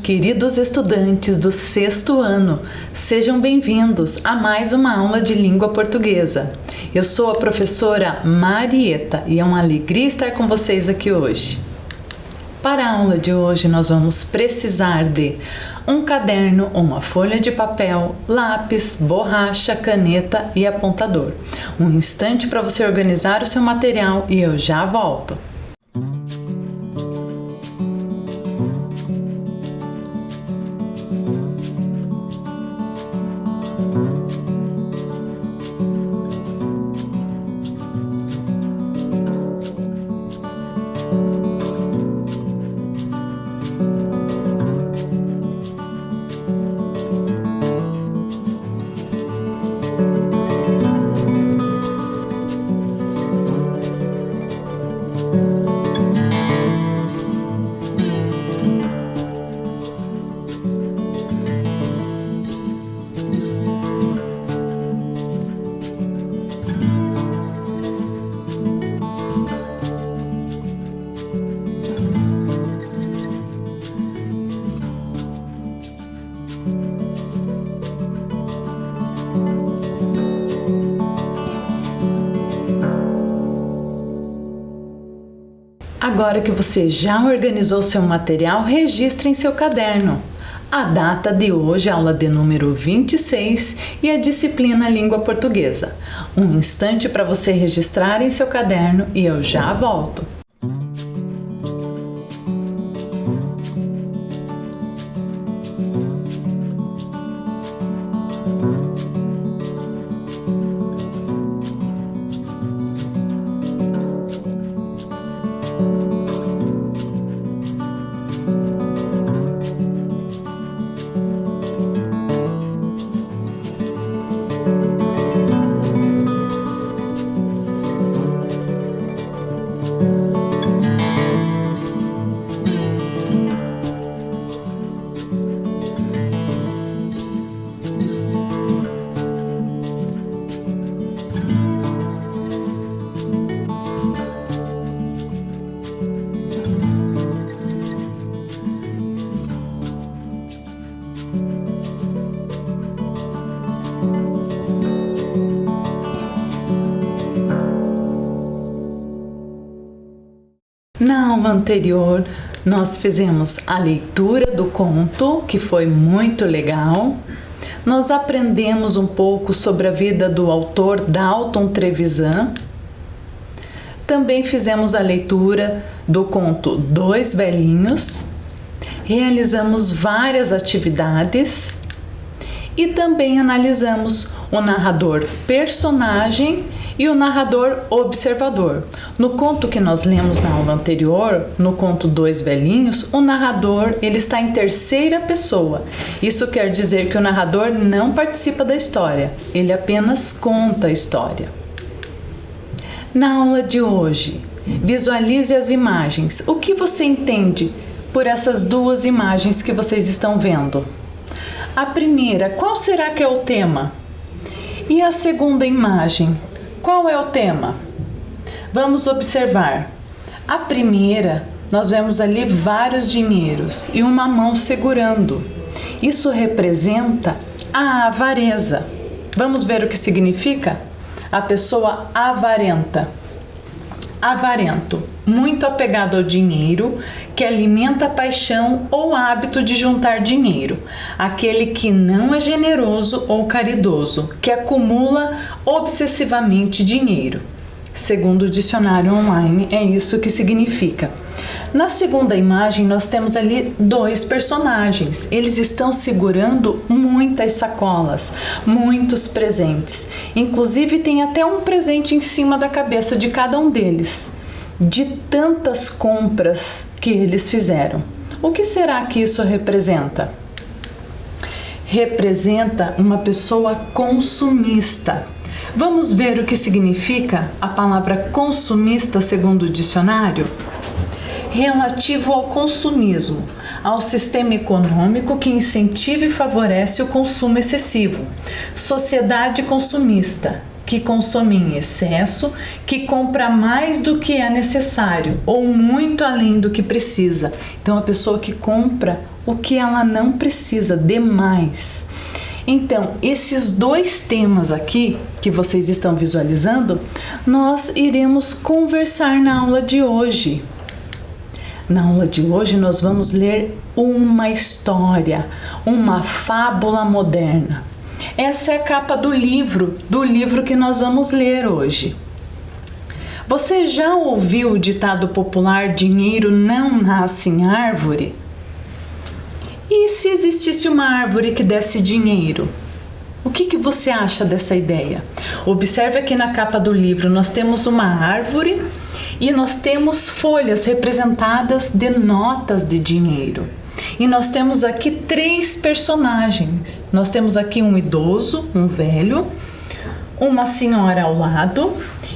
Queridos estudantes do sexto ano, sejam bem-vindos a mais uma aula de língua portuguesa. Eu sou a professora Marieta e é uma alegria estar com vocês aqui hoje. Para a aula de hoje, nós vamos precisar de um caderno, uma folha de papel, lápis, borracha, caneta e apontador. Um instante para você organizar o seu material e eu já volto. Agora que você já organizou seu material, registre em seu caderno a data de hoje, aula de número 26 e a disciplina Língua Portuguesa. Um instante para você registrar em seu caderno e eu já volto. Na aula anterior, nós fizemos a leitura do conto, que foi muito legal. Nós aprendemos um pouco sobre a vida do autor Dalton Trevisan. Também fizemos a leitura do conto Dois Velhinhos. Realizamos várias atividades e também analisamos o narrador personagem e o narrador observador. No conto que nós lemos na aula anterior, no conto Dois Velhinhos, o narrador ele está em terceira pessoa. Isso quer dizer que o narrador não participa da história, ele apenas conta a história. Na aula de hoje, visualize as imagens. O que você entende por essas duas imagens que vocês estão vendo? A primeira, qual será que é o tema? E a segunda imagem? Qual é o tema? Vamos observar. A primeira, nós vemos ali vários dinheiros e uma mão segurando. Isso representa a avareza. Vamos ver o que significa? A pessoa avarenta. Avarento, muito apegado ao dinheiro, que alimenta a paixão ou hábito de juntar dinheiro. Aquele que não é generoso ou caridoso, que acumula obsessivamente dinheiro. Segundo o dicionário online, é isso que significa. Na segunda imagem, nós temos ali dois personagens. Eles estão segurando muitas sacolas, muitos presentes. Inclusive, tem até um presente em cima da cabeça de cada um deles, de tantas compras que eles fizeram. O que será que isso representa? Representa uma pessoa consumista. Vamos ver o que significa a palavra consumista segundo o dicionário? Relativo ao consumismo, ao sistema econômico que incentiva e favorece o consumo excessivo. Sociedade consumista, que consome em excesso, que compra mais do que é necessário ou muito além do que precisa. Então, a pessoa que compra o que ela não precisa demais. Então, esses dois temas aqui que vocês estão visualizando, nós iremos conversar na aula de hoje. Na aula de hoje nós vamos ler uma história, uma fábula moderna. Essa é a capa do livro que nós vamos ler hoje. Você já ouviu o ditado popular dinheiro não nasce em árvore? E se existisse uma árvore que desse dinheiro? O que você acha dessa ideia? Observe aqui na capa do livro, nós temos uma árvore e nós temos folhas representadas de notas de dinheiro. E nós temos aqui 3 personagens. Nós temos aqui um idoso, um velho, uma senhora ao lado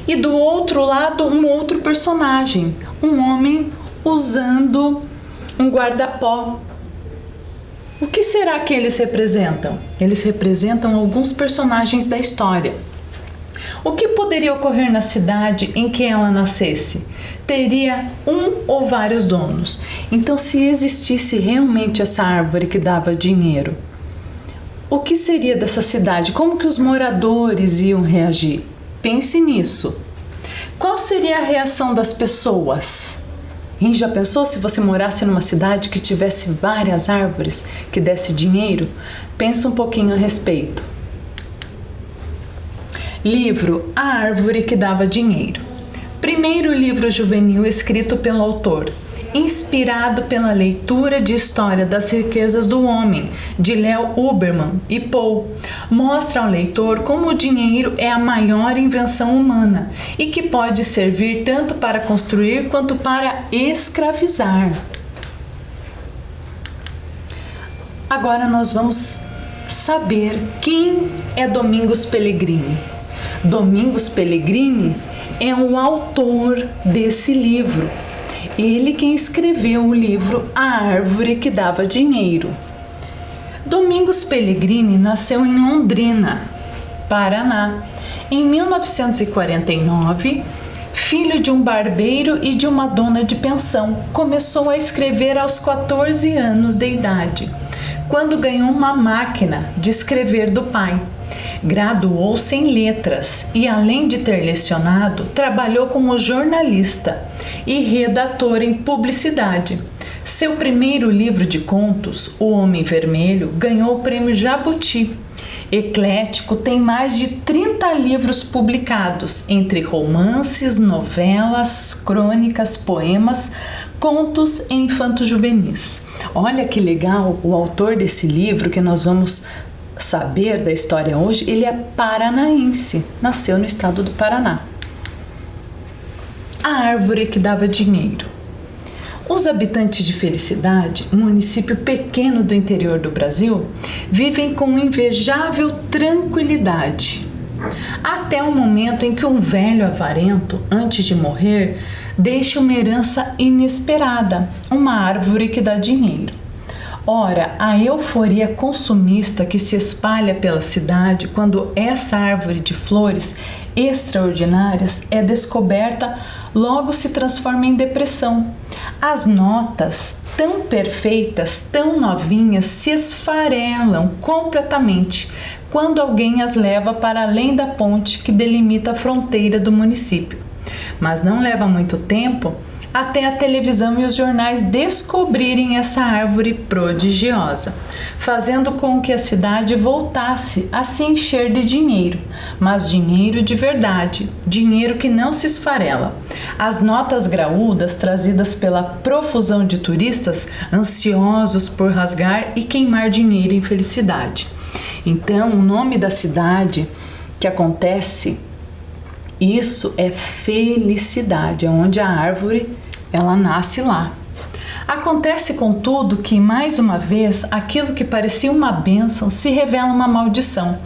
e do outro lado um outro personagem, um homem usando um guarda-pó. O que será que eles representam? Eles representam alguns personagens da história. O que poderia ocorrer na cidade em que ela nascesse? Teria um ou vários donos. Então, se existisse realmente essa árvore que dava dinheiro, o que seria dessa cidade? Como que os moradores iam reagir? Pense nisso. Qual seria a reação das pessoas? E já pensou se você morasse numa cidade que tivesse várias árvores que desse dinheiro? Pensa um pouquinho a respeito. Livro A Árvore que Dava Dinheiro. Primeiro livro juvenil escrito pelo autor, inspirado pela leitura de História das Riquezas do Homem, de Leo Huberman e Poe, mostra ao leitor como o dinheiro é a maior invenção humana e que pode servir tanto para construir quanto para escravizar. Agora nós vamos saber quem é Domingos Pellegrini. Domingos Pellegrini é o autor desse livro. Ele quem escreveu o livro A Árvore que Dava Dinheiro. Domingos Pellegrini nasceu em Londrina, Paraná, em 1949. Filho de um barbeiro e de uma dona de pensão, começou a escrever aos 14 anos de idade, quando ganhou uma máquina de escrever do pai. Graduou-se em letras e, além de ter lecionado, trabalhou como jornalista e redator em publicidade. Seu primeiro livro de contos, O Homem Vermelho, ganhou o prêmio Jabuti. Eclético, tem mais de 30 livros publicados, entre romances, novelas, crônicas, poemas, contos e infanto-juvenis. Olha que legal, o autor desse livro que nós vamos saber da história hoje, ele é paranaense, nasceu no estado do Paraná. A Árvore que Dava Dinheiro. Os habitantes de Felicidade, município pequeno do interior do Brasil, vivem com invejável tranquilidade, até o momento em que um velho avarento, antes de morrer, deixa uma herança inesperada, uma árvore que dá dinheiro. Ora, a euforia consumista que se espalha pela cidade quando essa árvore de flores extraordinárias é descoberta, logo se transforma em depressão. As notas, tão perfeitas, tão novinhas, se esfarelam completamente quando alguém as leva para além da ponte que delimita a fronteira do município. Mas não leva muito tempo até a televisão e os jornais descobrirem essa árvore prodigiosa, fazendo com que a cidade voltasse a se encher de dinheiro, mas dinheiro de verdade, dinheiro que não se esfarela. As notas graúdas trazidas pela profusão de turistas ansiosos por rasgar e queimar dinheiro em felicidade. Então, o nome da cidade que acontece isso é Felicidade, é onde a árvore ela nasce lá. Acontece, contudo, que mais uma vez aquilo que parecia uma bênção se revela uma maldição.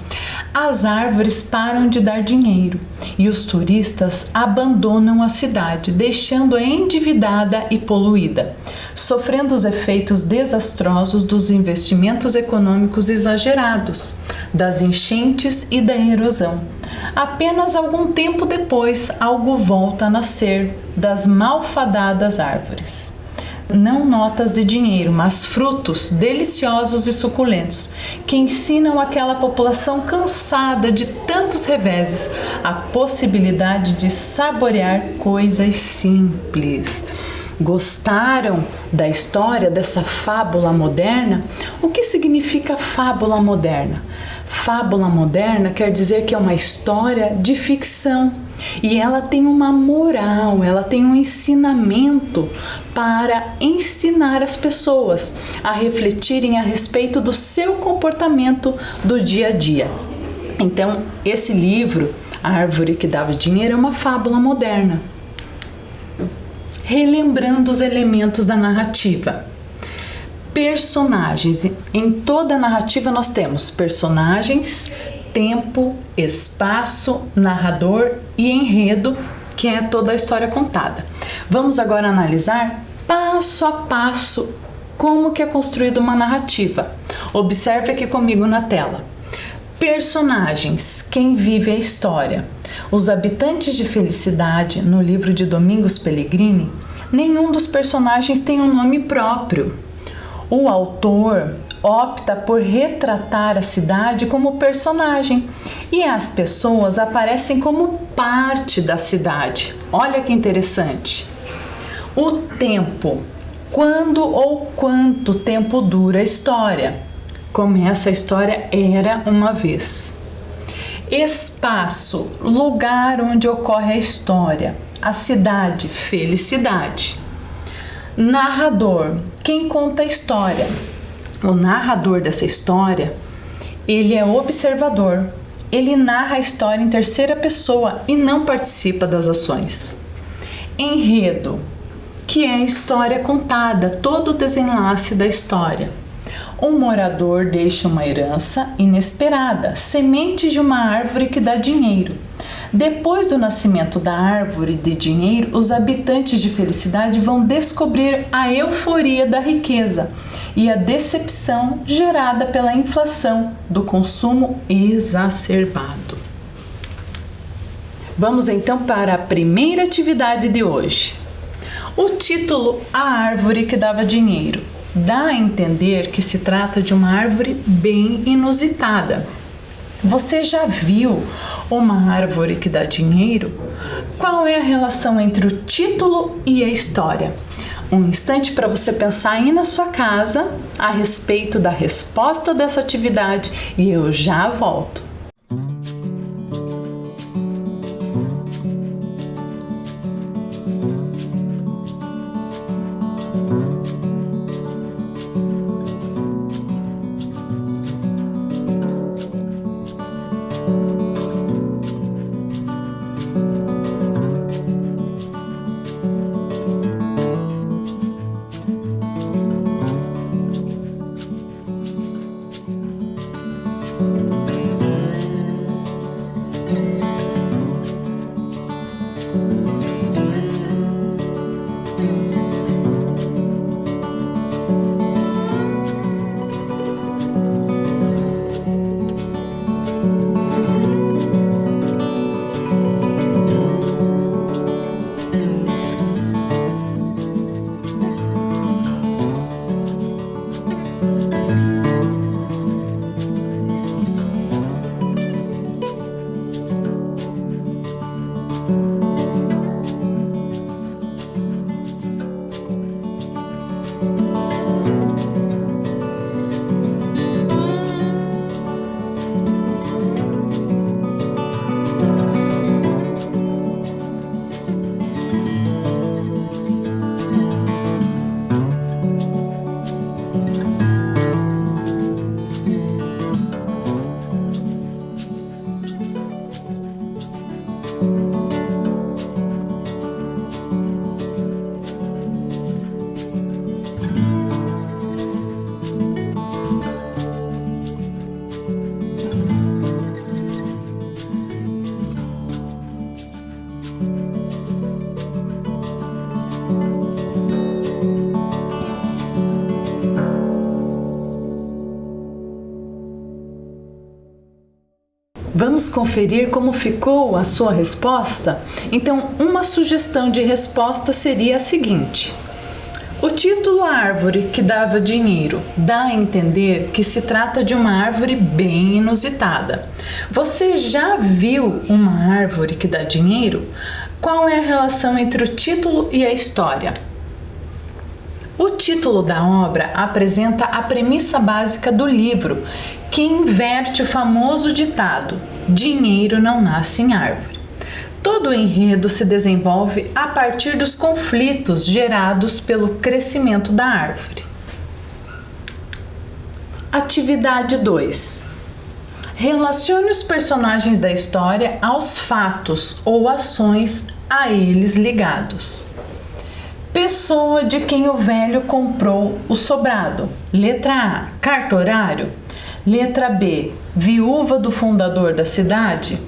As árvores param de dar dinheiro e os turistas abandonam a cidade, deixando-a endividada e poluída, sofrendo os efeitos desastrosos dos investimentos econômicos exagerados, das enchentes e da erosão. Apenas algum tempo depois, algo volta a nascer das malfadadas árvores. não notas de dinheiro, mas frutos deliciosos e suculentos, que ensinam aquela população cansada de tantos reveses a possibilidade de saborear coisas simples. Gostaram da história dessa fábula moderna? O que significa fábula moderna? Fábula moderna quer dizer que é uma história de ficção e ela tem uma moral, ela tem um ensinamento para ensinar as pessoas a refletirem a respeito do seu comportamento do dia a dia. Então, esse livro, A Árvore que Dava Dinheiro, é uma fábula moderna, relembrando os elementos da narrativa. Personagens. Em toda a narrativa nós temos personagens, tempo, espaço, narrador e enredo, que é toda a história contada. Vamos agora analisar passo a passo como que é construída uma narrativa. Observe aqui comigo na tela. Personagens, quem vive a história. Os habitantes de Felicidade, no livro de Domingos Pellegrini, nenhum dos personagens tem um nome próprio. O autor opta por retratar a cidade como personagem e as pessoas aparecem como parte da cidade. Olha que interessante. O tempo. Quando ou quanto tempo dura a história? Como essa história era uma vez. Espaço. Lugar onde ocorre a história. A cidade. Felicidade. Narrador, quem conta a história. O narrador dessa história, ele é observador. Ele narra a história em terceira pessoa e não participa das ações. Enredo, que é a história contada, todo o desenlace da história. Um morador deixa uma herança inesperada, sementes de uma árvore que dá dinheiro. Depois do nascimento da árvore de dinheiro, os habitantes de Felicidade vão descobrir a euforia da riqueza e a decepção gerada pela inflação do consumo exacerbado. Vamos então para a primeira atividade de hoje. O título A Árvore que Dava Dinheiro dá a entender que se trata de uma árvore bem inusitada. Você já viu uma árvore que dá dinheiro? Qual é a relação entre o título e a história? Um instante para você pensar aí na sua casa a respeito da resposta dessa atividade e eu já volto. Vamos conferir como ficou a sua resposta? Então, uma sugestão de resposta seria a seguinte: O título Árvore que dava dinheiro dá a entender que se trata de uma árvore bem inusitada. Você já viu uma árvore que dá dinheiro? Qual é a relação entre o título e a história? O título da obra apresenta a premissa básica do livro, que inverte o famoso ditado: dinheiro não nasce em árvore. Todo o enredo se desenvolve a partir dos conflitos gerados pelo crescimento da árvore. Atividade 2. Relacione os personagens da história aos fatos ou ações a eles ligados. Pessoa de quem o velho comprou o sobrado. Letra A, cartorário. Letra B, viúva do fundador da cidade.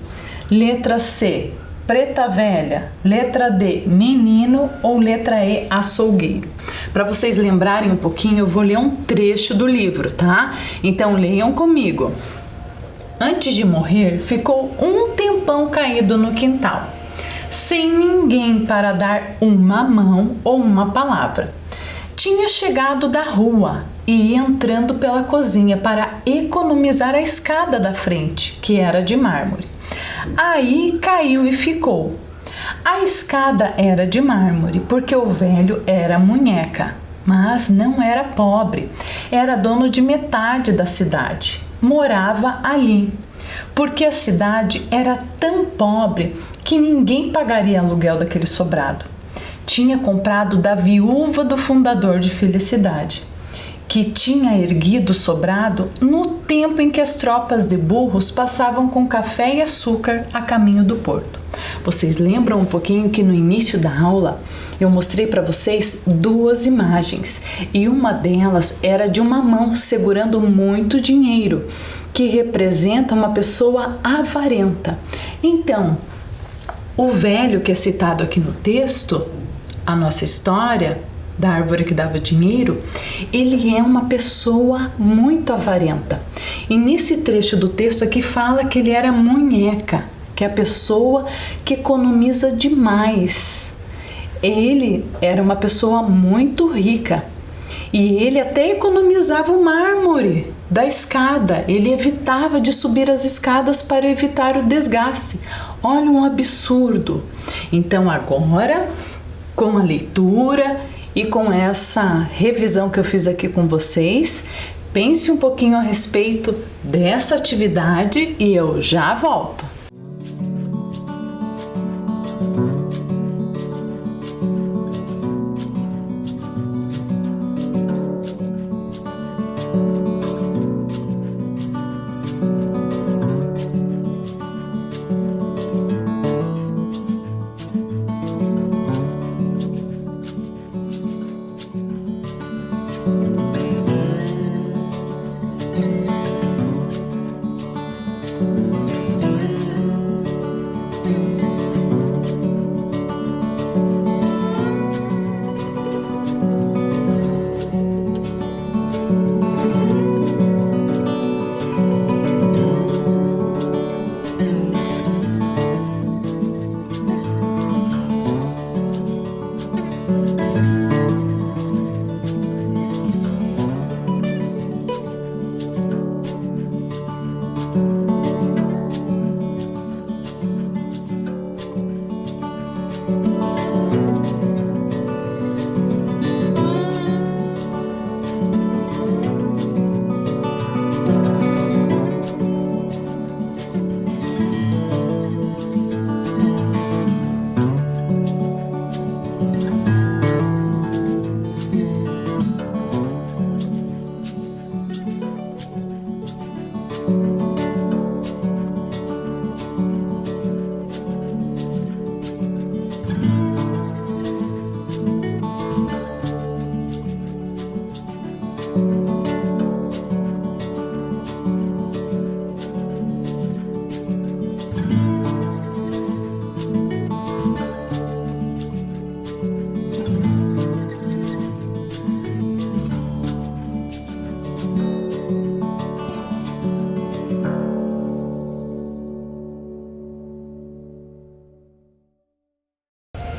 Letra C, preta velha. Letra D, menino. Ou letra E, açougueiro. Para vocês lembrarem um pouquinho, eu vou ler um trecho do livro, tá? Então leiam comigo. Antes de morrer, ficou um tempão caído no quintal, sem ninguém para dar uma mão ou uma palavra. Tinha chegado da rua e ia entrando pela cozinha para economizar a escada da frente, que era de mármore. Aí caiu e ficou. A escada era de mármore porque o velho era munheca, mas não era pobre. Era dono de metade da cidade. Morava ali, porque a cidade era tão pobre que ninguém pagaria aluguel daquele sobrado. Tinha comprado da viúva do fundador de Felicidade, que tinha erguido o sobrado no tempo em que as tropas de burros passavam com café e açúcar a caminho do porto. Vocês lembram um pouquinho que no início da aula eu mostrei para vocês duas imagens e uma delas era de uma mão segurando muito dinheiro, que representa uma pessoa avarenta. Então, o velho que é citado aqui no texto, a nossa história da árvore que dava dinheiro, ele é uma pessoa muito avarenta. E nesse trecho do texto aqui fala que ele era munheca, que é a pessoa que economiza demais. Ele era uma pessoa muito rica e ele até economizava o mármore da escada. Ele evitava de subir as escadas para evitar o desgaste. Olha um absurdo. Então agora, com a leitura e com essa revisão que eu fiz aqui com vocês, pense um pouquinho a respeito dessa atividade e eu já volto.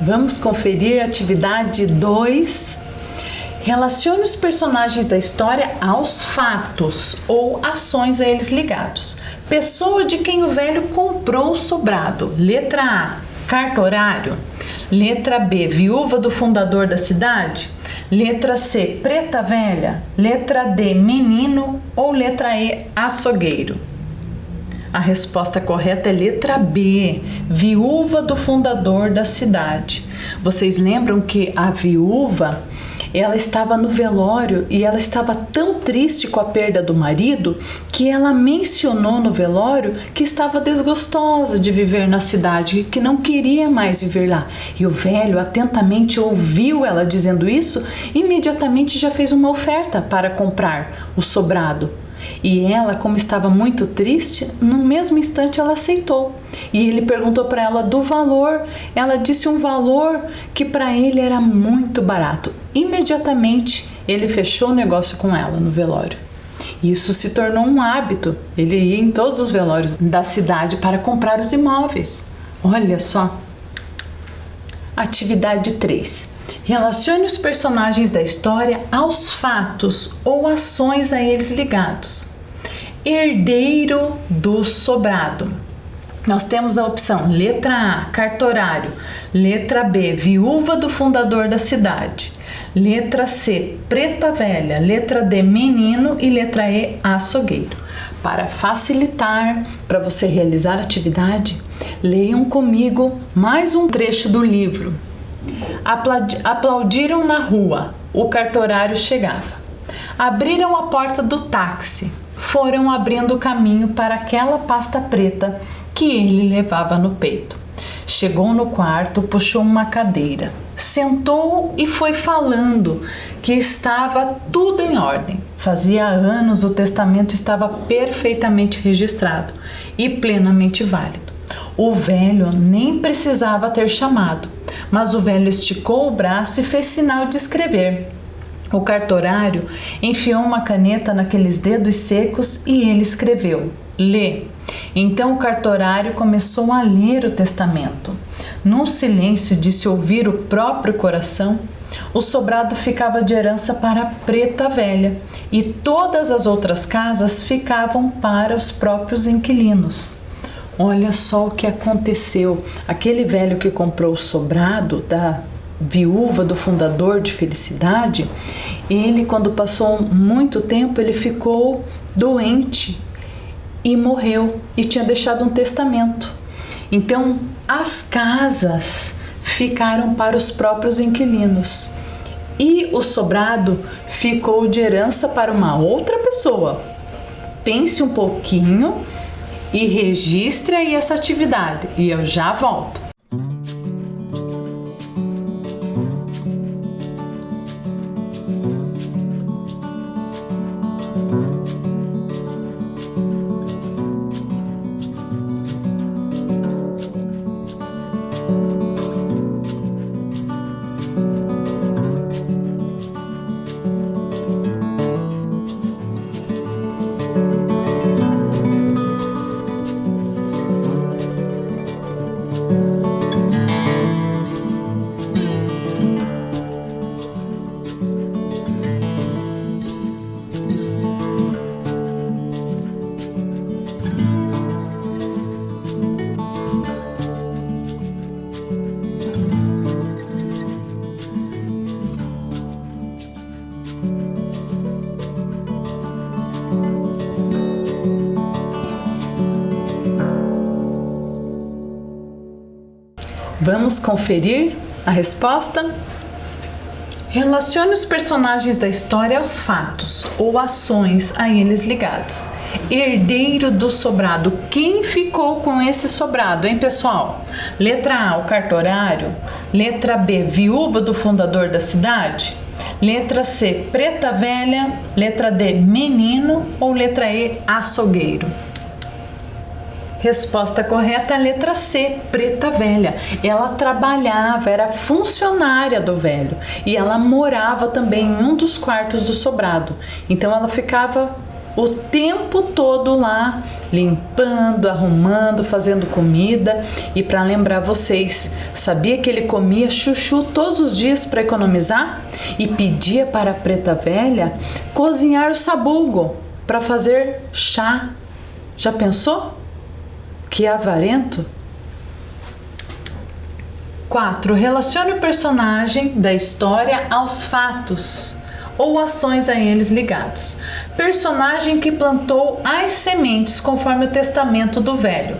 Vamos conferir a atividade 2, Relacione os personagens da história aos fatos ou ações a eles ligados. Pessoa de quem o velho comprou o sobrado. Letra A, cartorário. Letra B, viúva do fundador da cidade. Letra C, preta velha. Letra D, menino. Ou letra E, açougueiro. A resposta correta é letra B, viúva do fundador da cidade. Vocês lembram que a viúva, ela estava no velório e ela estava tão triste com a perda do marido que ela mencionou no velório que estava desgostosa de viver na cidade, que não queria mais viver lá. E o velho atentamente ouviu ela dizendo isso e imediatamente já fez uma oferta para comprar o sobrado. E ela, como estava muito triste, no mesmo instante ela aceitou. E ele perguntou para ela do valor. Ela disse um valor que para ele era muito barato. Imediatamente ele fechou o negócio com ela no velório. Isso se tornou um hábito. Ele ia em todos os velórios da cidade para comprar os imóveis. Olha só. Atividade 3. Relacione os personagens da história aos fatos ou ações a eles ligados. Herdeiro do sobrado. Nós temos a opção letra A, cartorário. Letra B, viúva do fundador da cidade. Letra C, preta velha. Letra D, menino. E letra E, açougueiro. Para facilitar, para você realizar a atividade, leiam comigo mais um trecho do livro. Aplaudiram na rua, o cartorário chegava. Abriram a porta do táxi, foram abrindo o caminho para aquela pasta preta que ele levava no peito. Chegou no quarto, puxou uma cadeira, sentou e foi falando que estava tudo em ordem. Fazia anos o testamento estava perfeitamente registrado e plenamente válido. O velho nem precisava ter chamado, mas o velho esticou o braço e fez sinal de escrever. O cartorário enfiou uma caneta naqueles dedos secos e ele escreveu: Lê. Então o cartorário começou a ler o testamento. Num silêncio de se ouvir o próprio coração, o sobrado ficava de herança para a preta velha e todas as outras casas ficavam para os próprios inquilinos. Olha só o que aconteceu. Aquele velho que comprou o sobrado da viúva do fundador de Felicidade, ele, quando passou muito tempo, ele ficou doente e morreu e tinha deixado um testamento. Então, as casas ficaram para os próprios inquilinos e o sobrado ficou de herança para uma outra pessoa. Pense um pouquinho e registre aí essa atividade e eu já volto. Vamos conferir a resposta? Relacione os personagens da história aos fatos ou ações a eles ligados. Herdeiro do sobrado. Quem ficou com esse sobrado, hein, pessoal? Letra A, o cartorário. Letra B, viúva do fundador da cidade. Letra C, preta velha. Letra D, menino. Ou letra E, açougueiro. Resposta correta é a letra C, preta velha. Ela trabalhava, era funcionária do velho e ela morava também em um dos quartos do sobrado. Então ela ficava o tempo todo lá, limpando, arrumando, fazendo comida. E para lembrar vocês, sabia que ele comia chuchu todos os dias para economizar? E pedia para a preta velha cozinhar o sabugo para fazer chá. Já pensou? Que avarento! 4. Relacione o personagem da história aos fatos ou ações a eles ligados. Personagem que plantou as sementes conforme o testamento do velho.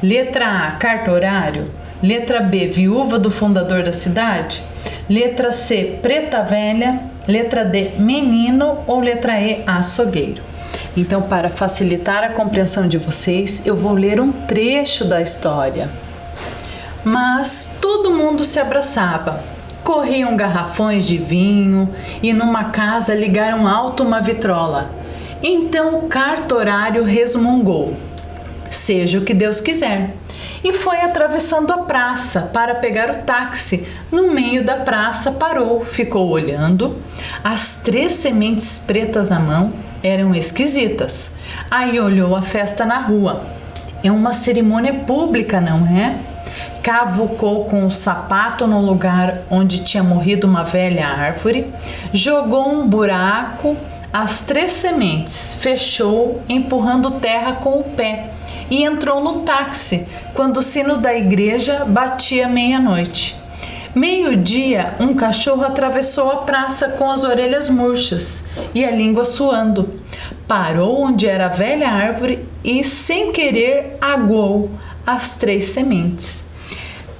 Letra A, cartorário. Letra B, viúva do fundador da cidade. Letra C, preta velha. Letra D, menino. Ou letra E, açougueiro. Então, para facilitar a compreensão de vocês, eu vou ler um trecho da história. Mas todo mundo se abraçava, corriam garrafões de vinho e numa casa ligaram alto uma vitrola. Então o cartorário resmungou: seja o que Deus quiser, e foi atravessando a praça para pegar o táxi. No meio da praça parou, ficou olhando. As 3 sementes pretas na mão eram esquisitas. Aí olhou a festa na rua. É uma cerimônia pública, não é? Cavucou com o sapato no lugar onde tinha morrido uma velha árvore, jogou um buraco, as 3 sementes, fechou, empurrando terra com o pé, e entrou no táxi quando o sino da igreja batia meia-noite. Meio-dia, um cachorro atravessou a praça com as orelhas murchas e a língua suando. Parou onde era a velha árvore e, sem querer, aguou as 3 sementes.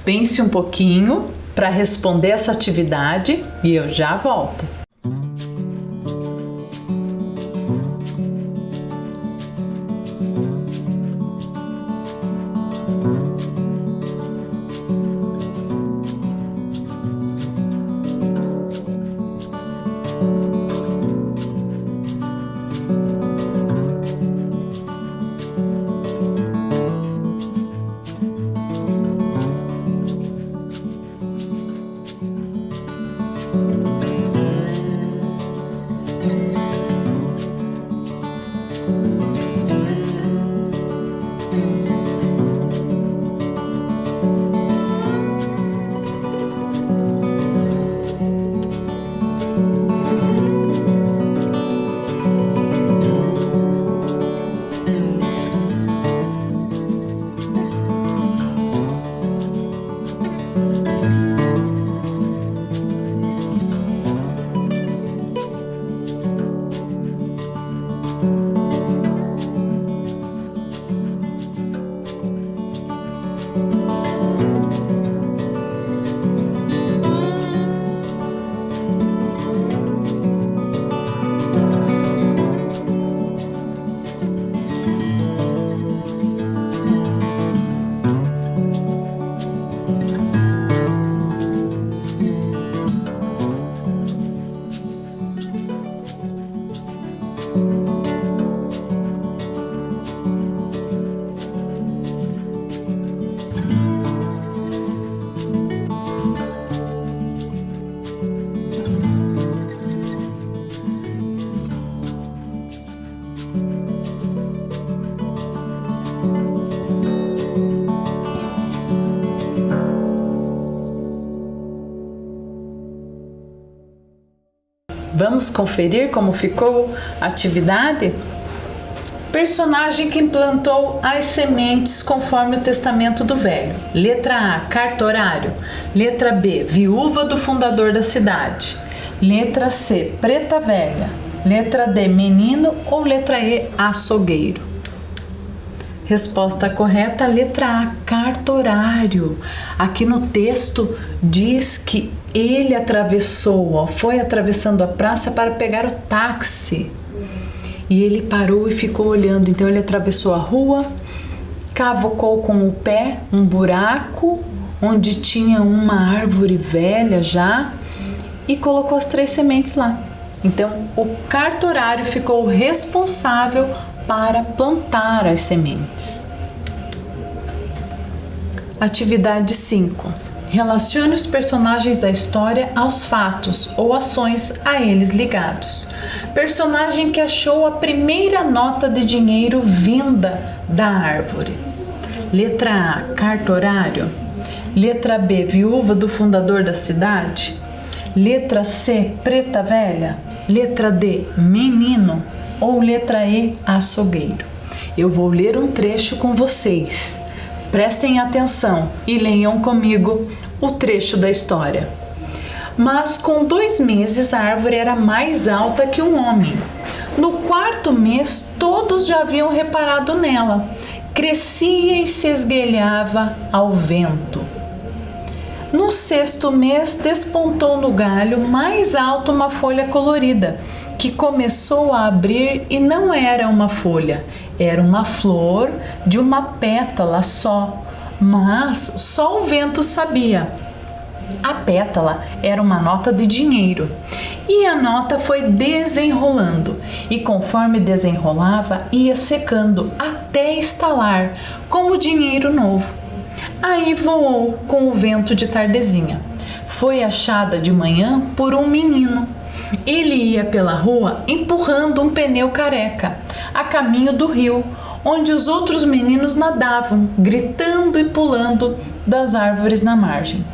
Pense um pouquinho para responder essa atividade e eu já volto. Vamos conferir como ficou a atividade? Personagem que implantou as sementes conforme o testamento do velho. Letra A, cartorário. Letra B, viúva do fundador da cidade. Letra C, preta velha. Letra D, menino. Ou letra E, açougueiro. Resposta correta, letra A, cartorário. Aqui no texto diz que ele atravessou, foi atravessando a praça para pegar o táxi. E ele parou e ficou olhando. Então ele atravessou a rua, cavucou com o pé um buraco onde tinha uma árvore velha já e colocou as 3 sementes lá. Então o cartorário ficou responsável para plantar as sementes. Atividade 5. Relacione os personagens da história aos fatos ou ações a eles ligados. Personagem que achou a primeira nota de dinheiro vinda da árvore. Letra A, cartorário. Letra B, viúva do fundador da cidade. Letra C, preta velha. Letra D, menino. Ou letra E, açougueiro. Eu vou ler um trecho com vocês. Prestem atenção e leiam comigo o trecho da história. Mas com 2 meses a árvore era mais alta que um homem. No 4º mês todos já haviam reparado nela. Crescia e se esguelhava ao vento. No 6º mês despontou no galho mais alto uma folha colorida, que começou a abrir e não era uma folha, era uma flor de uma pétala só, mas só o vento sabia. A pétala era uma nota de dinheiro e a nota foi desenrolando e conforme desenrolava ia secando até estalar como dinheiro novo. Aí voou com o vento de tardezinha. Foi achada de manhã por um menino. Ele ia pela rua empurrando um pneu careca, a caminho do rio, onde os outros meninos nadavam, gritando e pulando das árvores na margem.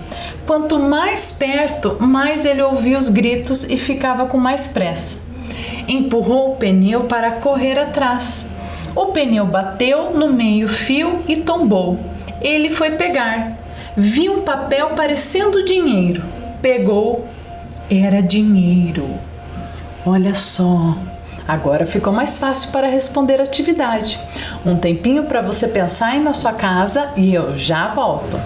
Quanto mais perto, mais ele ouvia os gritos e ficava com mais pressa. Empurrou o pneu para correr atrás. O pneu bateu no meio-fio e tombou. Ele foi pegar. Viu um papel parecendo dinheiro. Pegou. Era dinheiro. Olha só. Agora ficou mais fácil para responder a atividade. Um tempinho para você pensar aí na sua casa e eu já volto.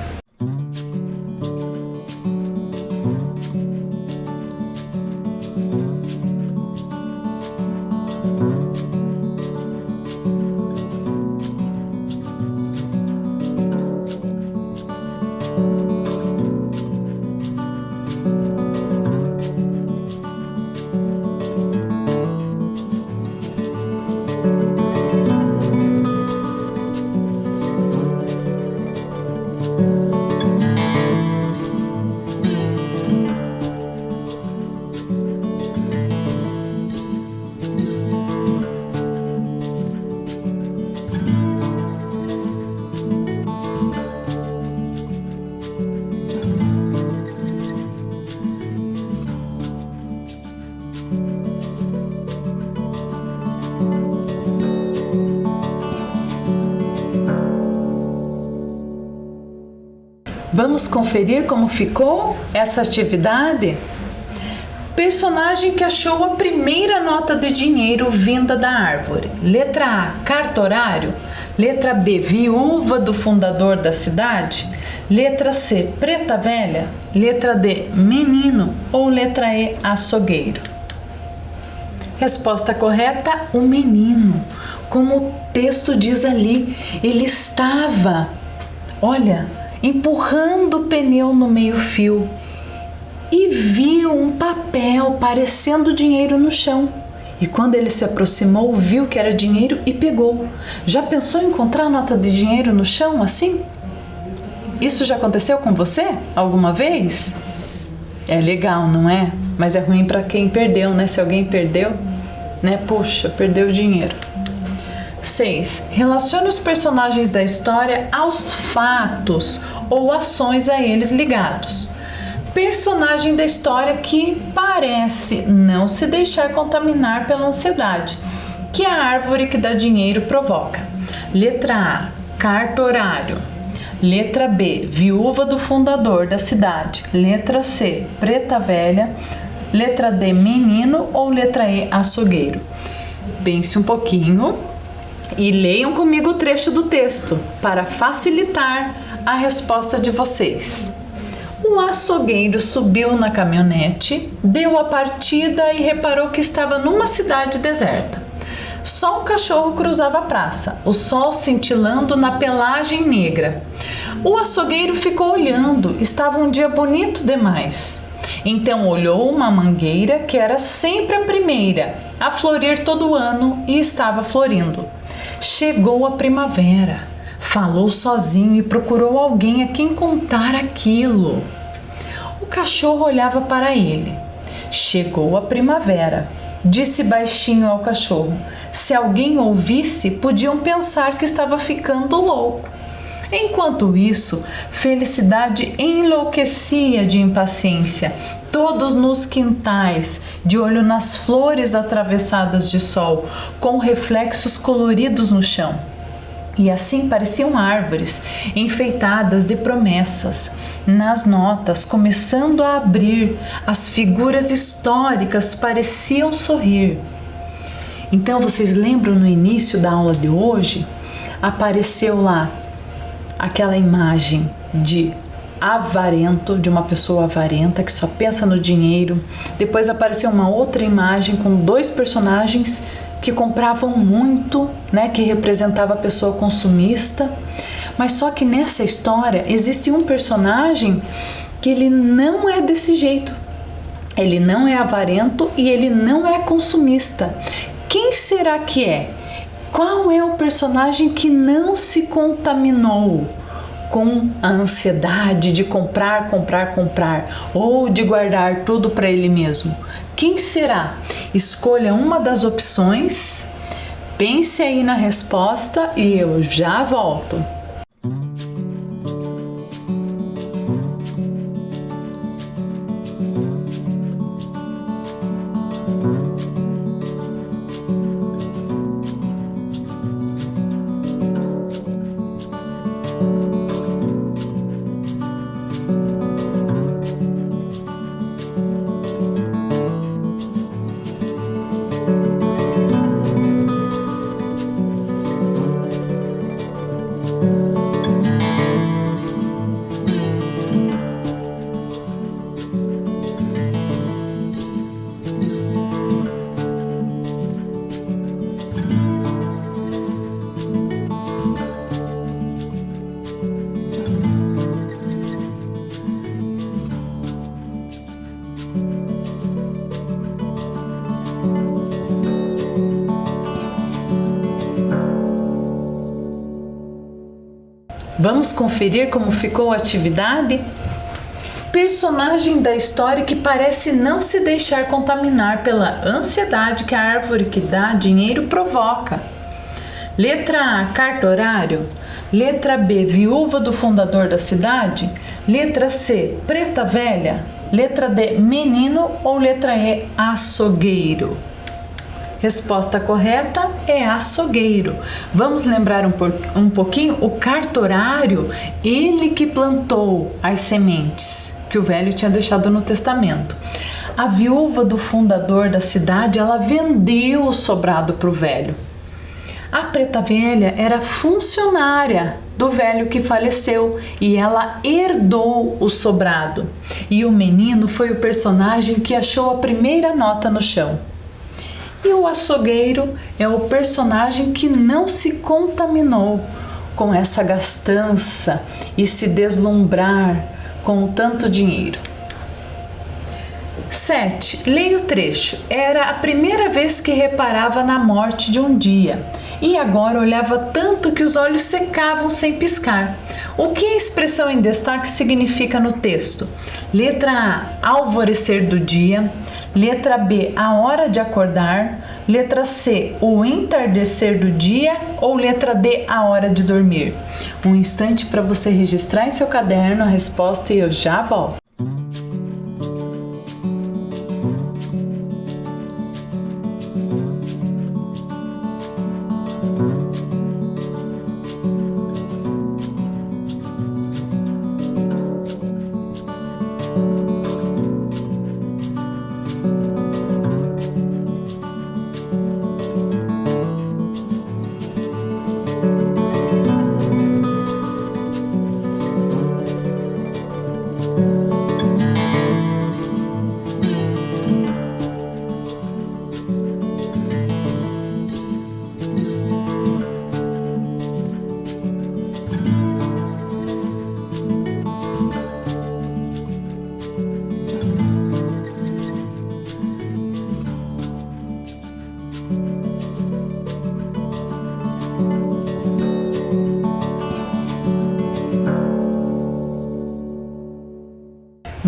Vamos conferir como ficou essa atividade? Personagem que achou a primeira nota de dinheiro vinda da árvore. Letra A, cartorário. Letra B, viúva do fundador da cidade. Letra C, preta velha. Letra D, menino. Ou letra E, açougueiro. Resposta correta, o menino. Como o texto diz ali, ele estava, olha, empurrando o pneu no meio-fio e viu um papel parecendo dinheiro no chão. E quando ele se aproximou, viu que era dinheiro e pegou. Já pensou em encontrar nota de dinheiro no chão assim? Isso já aconteceu com você alguma vez? É legal, não é? Mas é ruim para quem perdeu, né? Se alguém perdeu, né? Puxa, perdeu o dinheiro. 6. Relacione os personagens da história aos fatos ou ações a eles ligados. Personagem da história que parece não se deixar contaminar pela ansiedade que a árvore que dá dinheiro provoca. Letra A, cartorário. Letra B, viúva do fundador da cidade. Letra C, preta velha. Letra D, menino. Ou letra E, açougueiro. Pense um pouquinho e leiam comigo o trecho do texto para facilitar a resposta de vocês. O açougueiro subiu na caminhonete, deu a partida e reparou que estava numa cidade deserta. Só um cachorro cruzava a praça, o sol cintilando na pelagem negra. O açougueiro ficou olhando, estava um dia bonito demais. Então olhou uma mangueira que era sempre a primeira a florir todo ano e estava florindo. Chegou a primavera. Falou sozinho e procurou alguém a quem contar aquilo. O cachorro olhava para ele. Chegou a primavera. Disse baixinho ao cachorro. Se alguém ouvisse, podiam pensar que estava ficando louco. Enquanto isso, Felicidade enlouquecia de impaciência. Todos nos quintais, de olho nas flores atravessadas de sol, com reflexos coloridos no chão. E assim pareciam árvores, enfeitadas de promessas. Nas notas, começando a abrir, as figuras históricas pareciam sorrir. Então, vocês lembram no início da aula de hoje? Apareceu lá aquela imagem de avarento, de uma pessoa avarenta que só pensa no dinheiro. Depois apareceu uma outra imagem com dois personagens que compravam muito, né, que representava a pessoa consumista. Mas só que nessa história existe um personagem que ele não é desse jeito. Ele não é avarento e ele não é consumista. Quem será que é? Qual é o personagem que não se contaminou com a ansiedade de comprar, ou de guardar tudo para ele mesmo? Quem será? Escolha uma das opções, pense aí na resposta e eu já volto. Vamos conferir como ficou a atividade? Personagem da história que parece não se deixar contaminar pela ansiedade que a árvore que dá dinheiro provoca. Letra A, cartorário. Letra B, viúva do fundador da cidade. Letra C, preta velha. Letra D, menino ou letra E, açougueiro? Resposta correta é açougueiro. Vamos lembrar um pouquinho? O cartorário, ele que plantou as sementes que o velho tinha deixado no testamento. A viúva do fundador da cidade, ela vendeu o sobrado para o velho. A preta velha era funcionária do velho que faleceu e ela herdou o sobrado. E o menino foi o personagem que achou a primeira nota no chão. E o açougueiro é o personagem que não se contaminou com essa gastança e se deslumbrar com tanto dinheiro. 7. Leia o trecho. Era a primeira vez que reparava na morte de um dia e agora olhava tanto que os olhos secavam sem piscar. O que a expressão em destaque significa no texto? Letra A, alvorecer do dia. Letra B, a hora de acordar. Letra C, o entardecer do dia. Ou letra D, a hora de dormir. Um instante para você registrar em seu caderno a resposta e eu já volto.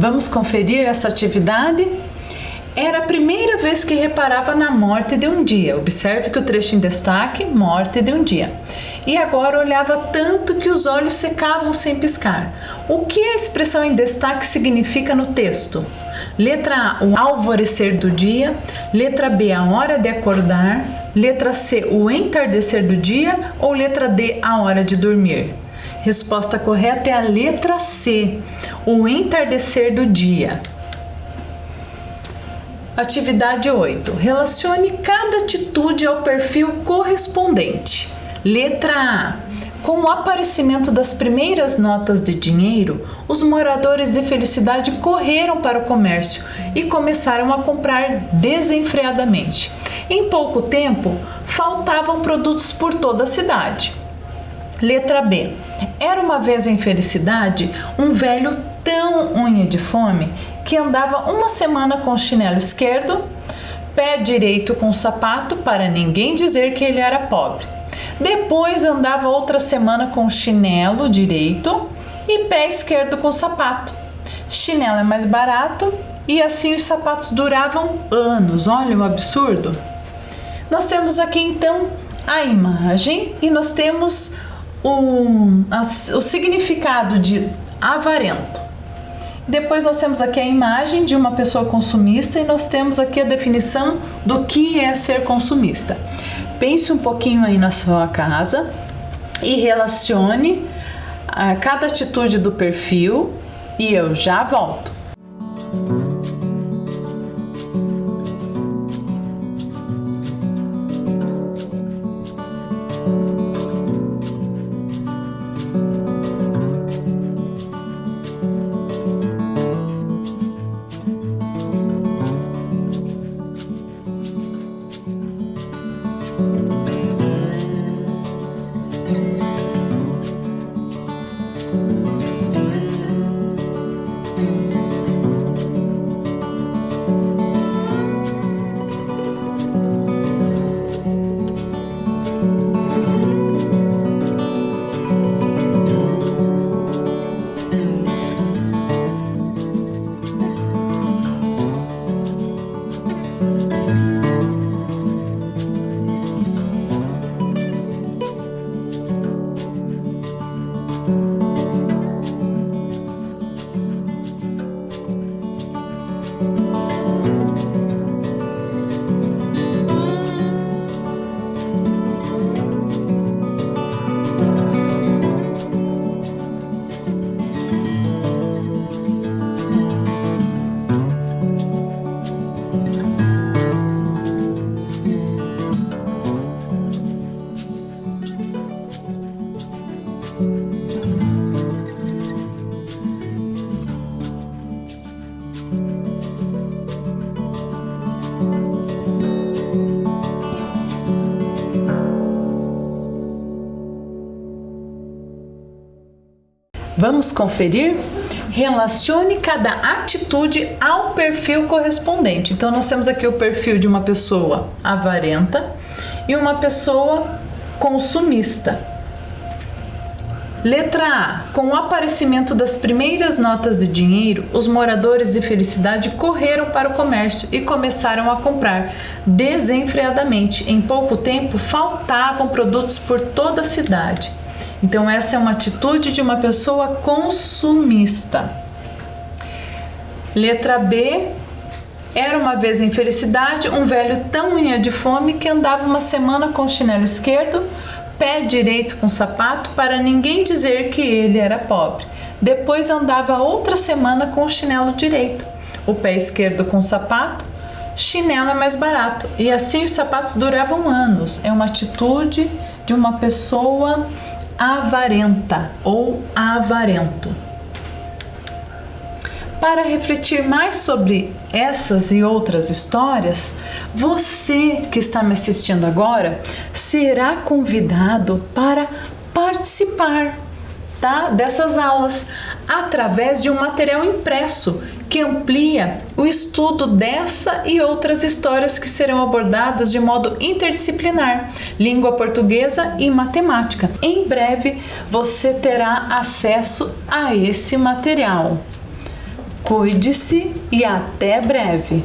Vamos conferir essa atividade? Era a primeira vez que reparava na morte de um dia. Observe que o trecho em destaque, morte de um dia. E agora olhava tanto que os olhos secavam sem piscar. O que a expressão em destaque significa no texto? Letra A, o alvorecer do dia. Letra B, a hora de acordar. Letra C, o entardecer do dia. Ou letra D, a hora de dormir? Resposta correta é a letra C, o entardecer do dia. Atividade 8. Relacione cada atitude ao perfil correspondente. Letra A. Com o aparecimento das primeiras notas de dinheiro, os moradores de Felicidade correram para o comércio e começaram a comprar desenfreadamente. Em pouco tempo, faltavam produtos por toda a cidade. Letra B. Era uma vez em Felicidade um velho tão unha de fome que andava uma semana com o chinelo esquerdo, pé direito com o sapato para ninguém dizer que ele era pobre. Depois andava outra semana com o chinelo direito e pé esquerdo com o sapato. Chinelo é mais barato e assim os sapatos duravam anos. Olha o absurdo! Nós temos aqui então a imagem e nós temos o significado de avarento. Depois nós temos aqui a imagem de uma pessoa consumista e nós temos aqui a definição do que é ser consumista. Pense um pouquinho aí na sua casa e relacione cada atitude do perfil e eu já volto. Vamos conferir? Relacione cada atitude ao perfil correspondente. Então, nós temos aqui o perfil de uma pessoa avarenta e uma pessoa consumista. Letra A. Com o aparecimento das primeiras notas de dinheiro, os moradores de Felicidade correram para o comércio e começaram a comprar desenfreadamente. Em pouco tempo, faltavam produtos por toda a cidade. Então, essa é uma atitude de uma pessoa consumista. Letra B. Era uma vez em Felicidade um velho tão unha de fome que andava uma semana com o chinelo esquerdo, pé direito com sapato, para ninguém dizer que ele era pobre. Depois andava outra semana com o chinelo direito, o pé esquerdo com sapato. Chinelo é mais barato e assim os sapatos duravam anos. É uma atitude de uma pessoa avarenta ou avarento. Para refletir mais sobre essas e outras histórias, você que está me assistindo agora será convidado para participar, dessas aulas através de um material impresso que amplia o estudo dessa e outras histórias que serão abordadas de modo interdisciplinar, língua portuguesa e matemática. Em breve você terá acesso a esse material. Cuide-se e até breve!